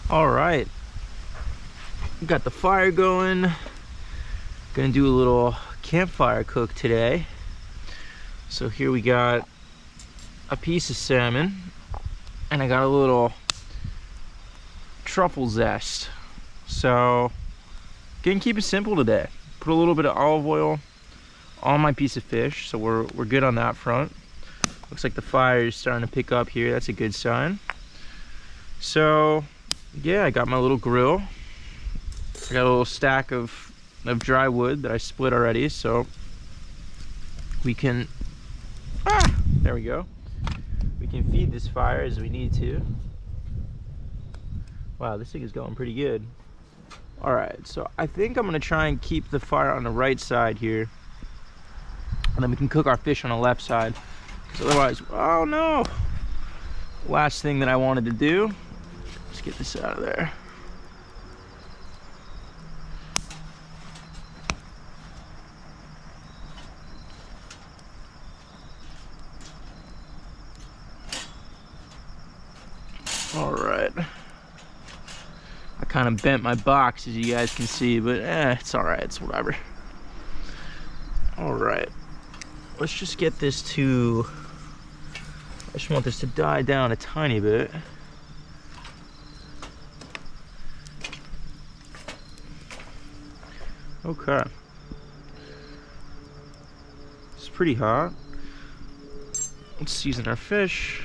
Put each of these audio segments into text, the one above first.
All right, got the fire going. Gonna do a little campfire cook today. So here we got a piece of salmon, and I got a little truffle zest. So gonna keep it simple today. Put a little bit of olive oil on my piece of fish, so we're good on that front. Looks like the fire is starting to pick up here. That's a good sign. So yeah, I got my little grill. I got a little stack of dry wood that I split already, so we can, there we go. We can feed this fire as we need to. Wow, this thing is going pretty good. All right, so I think I'm gonna try and keep the fire on the right side here, and then we can cook our fish on the left side. Because otherwise, oh no! Last thing that I wanted to do, let's get this out of there. All right. I kind of bent my box, as you guys can see, but it's all right. It's whatever. All right. Let's just get this to, I just want this to die down a tiny bit. Okay. It's pretty hot. Let's season our fish.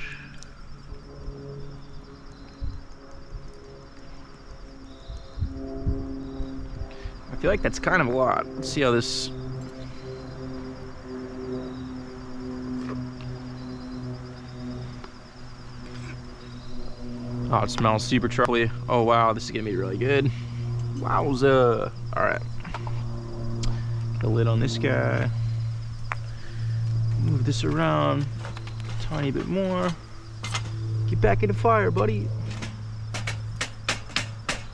I feel like that's kind of a lot. Let's see how this... Oh, it smells super truffly. Oh wow, this is gonna be really good. Wowza. Alright. The lid on this guy. Move this around a tiny bit more. Get back in the fire, buddy.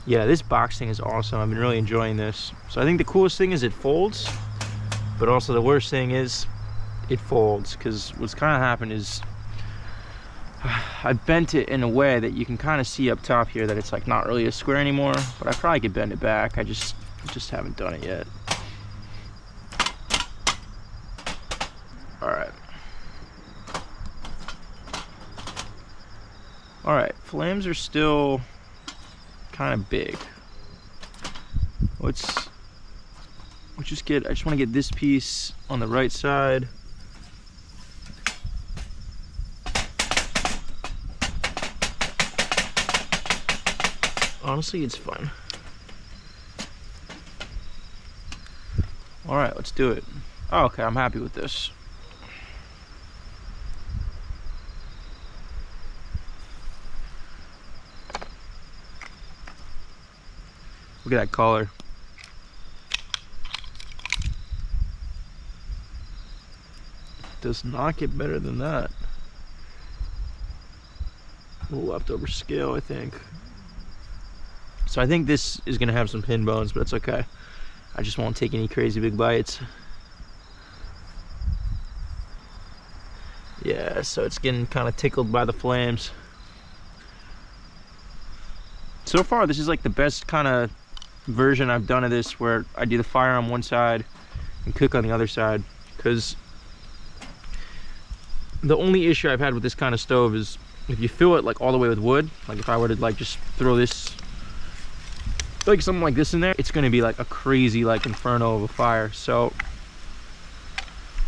Yeah, this box thing is awesome. I've been really enjoying this. So I think the coolest thing is it folds, but also the worst thing is it folds, because what's kind of happened is I bent it in a way that you can kind of see up top here that it's like not really a square anymore, but I probably could bend it back. I just haven't done it yet. All right, flames are still kind of big. Let's just get, I just want to get this piece on the right side. Honestly, it's fun. All right, let's do it. Oh, okay, I'm happy with this. Look at that color. Does not get better than that. A little leftover scale, I think. So I think this is gonna have some pin bones, but it's okay. I just won't take any crazy big bites. Yeah, so it's getting kind of tickled by the flames. So far, this is like the best kind of version I've done of this, where I do the fire on one side and cook on the other side, because the only issue I've had with this kind of stove is if you fill it like all the way with wood, like if I were to like just throw this, like something like this in there, it's going to be like a crazy like inferno of a fire. So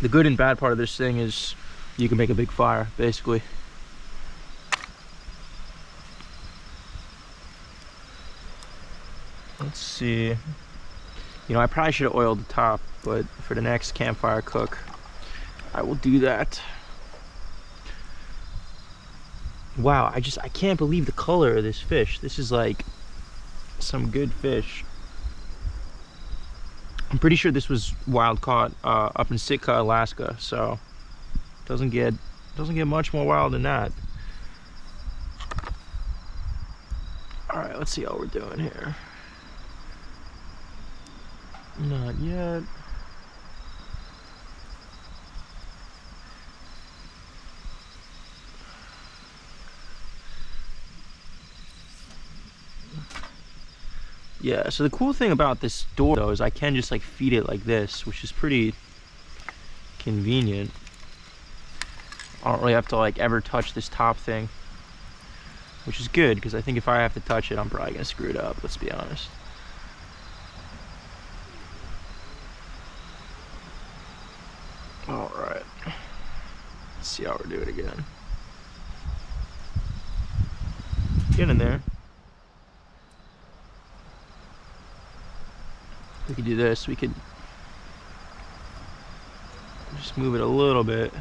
the good and bad part of this thing is you can make a big fire basically. Let's see, you know, I probably should have oiled the top, but for the next campfire cook I will do that. Wow, I can't believe the color of this fish. This is like some good fish. I'm pretty sure this was wild caught up in Sitka, Alaska, so doesn't get much more wild than that. All right, let's see how we're doing here. Not yet. Yeah, so the cool thing about this door though is I can just like feed it like this, which is pretty convenient. I don't really have to like ever touch this top thing, which is good because I think if I have to touch it, I'm probably gonna screw it up, let's be honest. All right, let's see how we're doing again. Get in there. We could do this. We could just move it a little bit,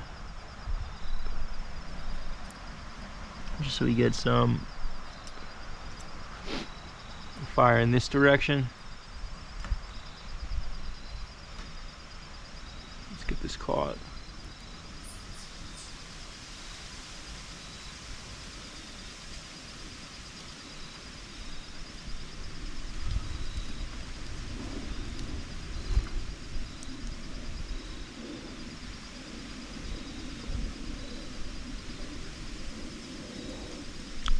just so we get some fire in this direction. Let's get this caught.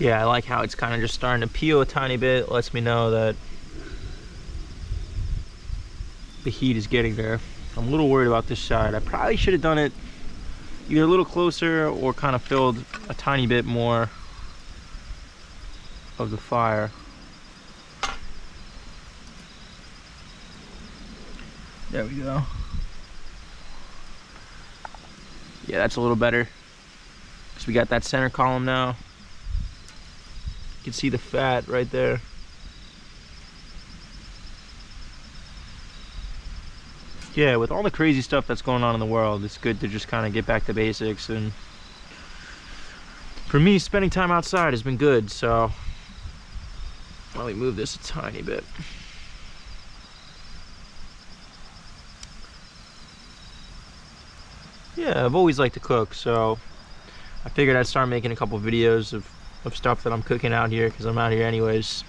Yeah, I like how it's kind of just starting to peel a tiny bit. Lets me know that the heat is getting there. I'm a little worried about this side. I probably should have done it either a little closer or kind of filled a tiny bit more of the fire. There we go. Yeah, that's a little better because we got that center column now. You can see the fat right there. Yeah, with all the crazy stuff that's going on in the world, it's good to just kind of get back to basics. And for me, spending time outside has been good, so let me move this a tiny bit. Yeah, I've always liked to cook, so I figured I'd start making a couple videos of stuff that I'm cooking out here because I'm out here anyways.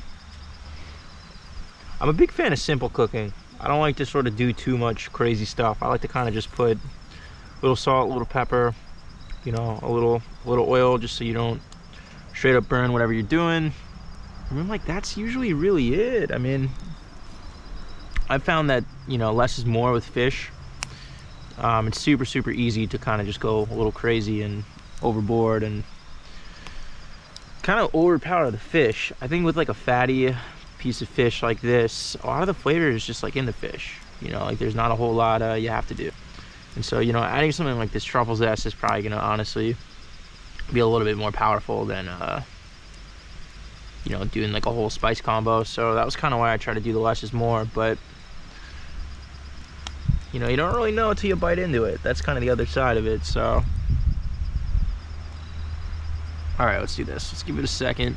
I'm a big fan of simple cooking. I don't like to sort of do too much crazy stuff. I like to kind of just put a little salt, a little pepper, you know, a little oil, just so you don't straight up burn whatever you're doing. I mean, like, that's usually really it. I mean, I've found that, you know, less is more with fish. It's super easy to kind of just go a little crazy and overboard and kind of overpower the fish. I think with like a fatty piece of fish like this, a lot of the flavor is just like in the fish, you know, like there's not a whole lot you have to do. And so, you know, adding something like this truffle zest is probably gonna honestly be a little bit more powerful than you know, doing like a whole spice combo. So that was kind of why I try to do the less is more. But you know, you don't really know until you bite into it. That's kind of the other side of it. So all right, let's do this. Let's give it a second.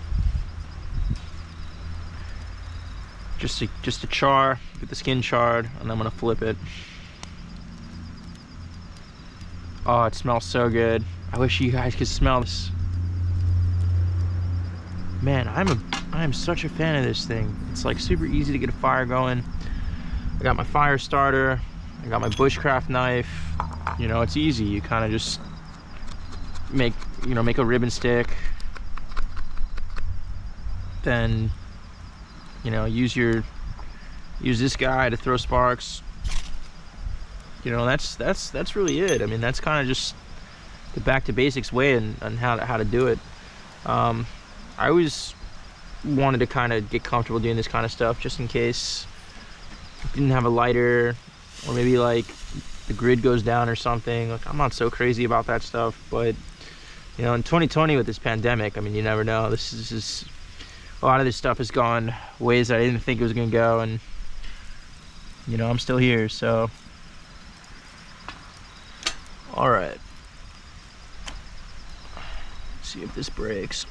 Just to char, get the skin charred, and I'm gonna flip it. Oh, it smells so good. I wish you guys could smell this. Man, I am such a fan of this thing. It's like super easy to get a fire going. I got my fire starter. I got my bushcraft knife. You know, it's easy. You kind of just make a ribbon stick, then you know, use this guy to throw sparks. You know, that's really it. I mean, that's kind of just the back to basics way and how to do it. I always wanted to kind of get comfortable doing this kind of stuff just in case I didn't have a lighter, or maybe like the grid goes down or something. Like, I'm not so crazy about that stuff, but you know, in 2020 with this pandemic, I mean, you never know. This is a lot of this stuff has gone ways that I didn't think it was gonna go, and you know, I'm still here. So all right, let's see if this breaks.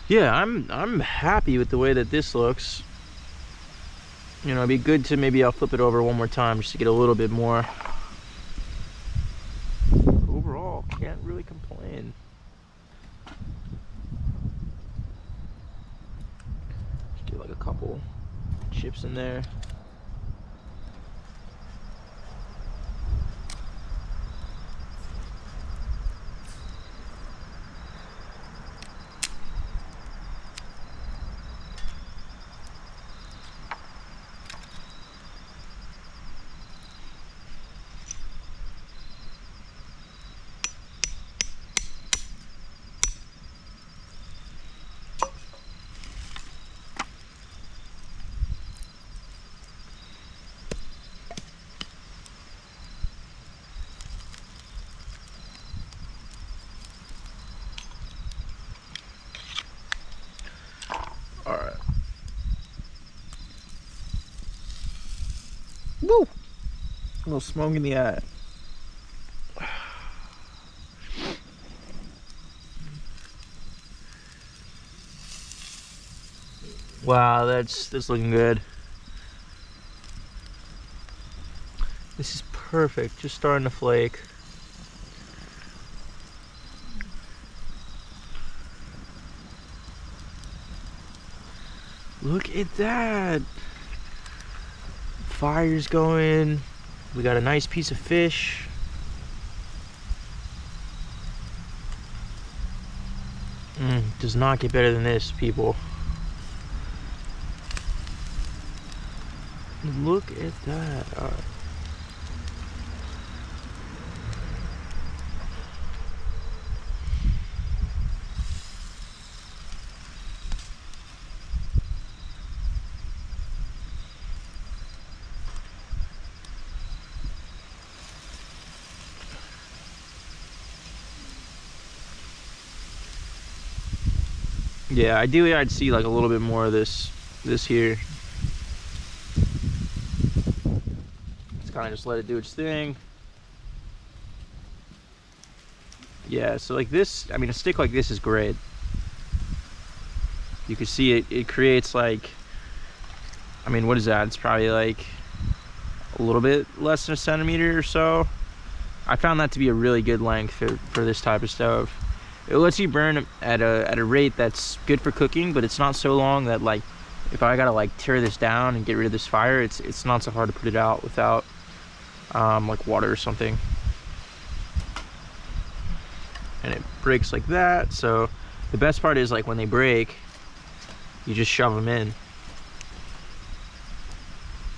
Yeah, I'm happy with the way that this looks. You know, it'd be good to maybe I'll flip it over one more time just to get a little bit more. Overall, can't really complain. Just get like a couple chips in there. Woo! A little smoke in the eye. Wow, that's looking good. This is perfect, just starting to flake. Look at that. Fire's going. We got a nice piece of fish. Does not get better than this, people. Look at that. All right. Yeah, ideally I'd see like a little bit more of this here. Let's kind of just let it do its thing. Yeah, so like this, I mean, a stick like this is great. You can see it creates like, I mean, what is that? It's probably like a little bit less than a centimeter or so. I found that to be a really good length for this type of stove. It lets you burn at a rate that's good for cooking, but it's not so long that like if I gotta like tear this down and get rid of this fire, it's not so hard to put it out without like water or something. And it breaks like that. So the best part is like when they break, you just shove them in.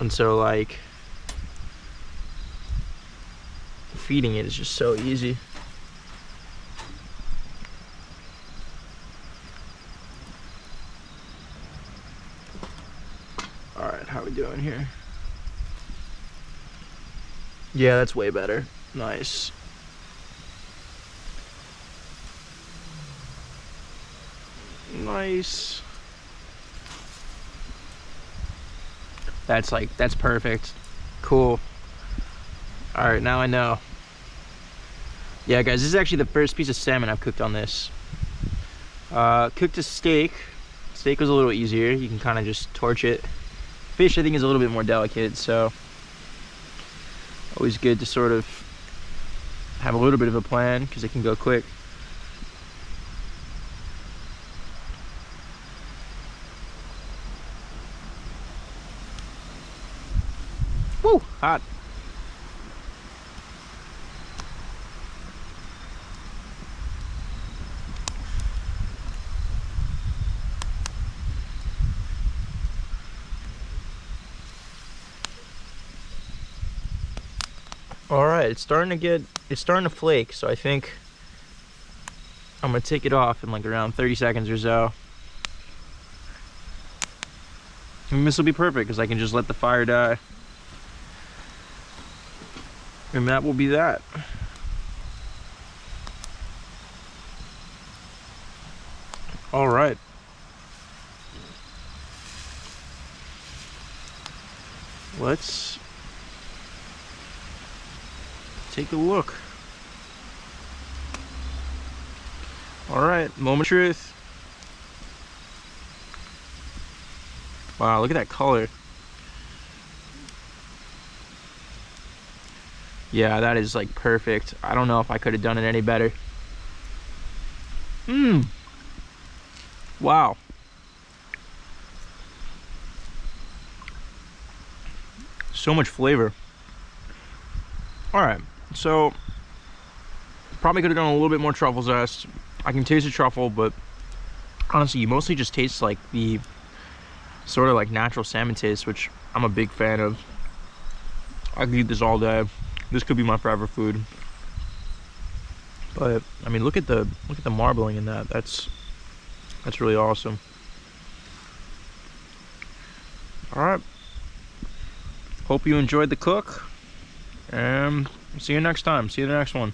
And so like feeding it is just so easy. All right, how we doing here? Yeah, that's way better. Nice. Nice. That's perfect. Cool. All right, now I know. Yeah, guys, this is actually the first piece of salmon I've cooked on this. Cooked a steak. Steak was a little easier. You can kind of just torch it. Fish, I think, is a little bit more delicate, so always good to sort of have a little bit of a plan because it can go quick. Woo, hot. All right, it's starting to flake, so I think I'm gonna take it off in like around 30 seconds or so. And this will be perfect because I can just let the fire die. And that will be that. All right. Let's take a look. All right, moment of truth. Wow, look at that color. Yeah, that is like perfect. I don't know if I could have done it any better. Wow. So much flavor. All right, so probably could have done a little bit more truffle zest. I can taste the truffle, but honestly, you mostly just taste like the sort of like natural salmon taste, which I'm a big fan of. I could eat this all day. This could be my forever food. But I mean, look at the marbling in that. That's really awesome. All right. Hope you enjoyed the cook. And see you next time. See you in the next one.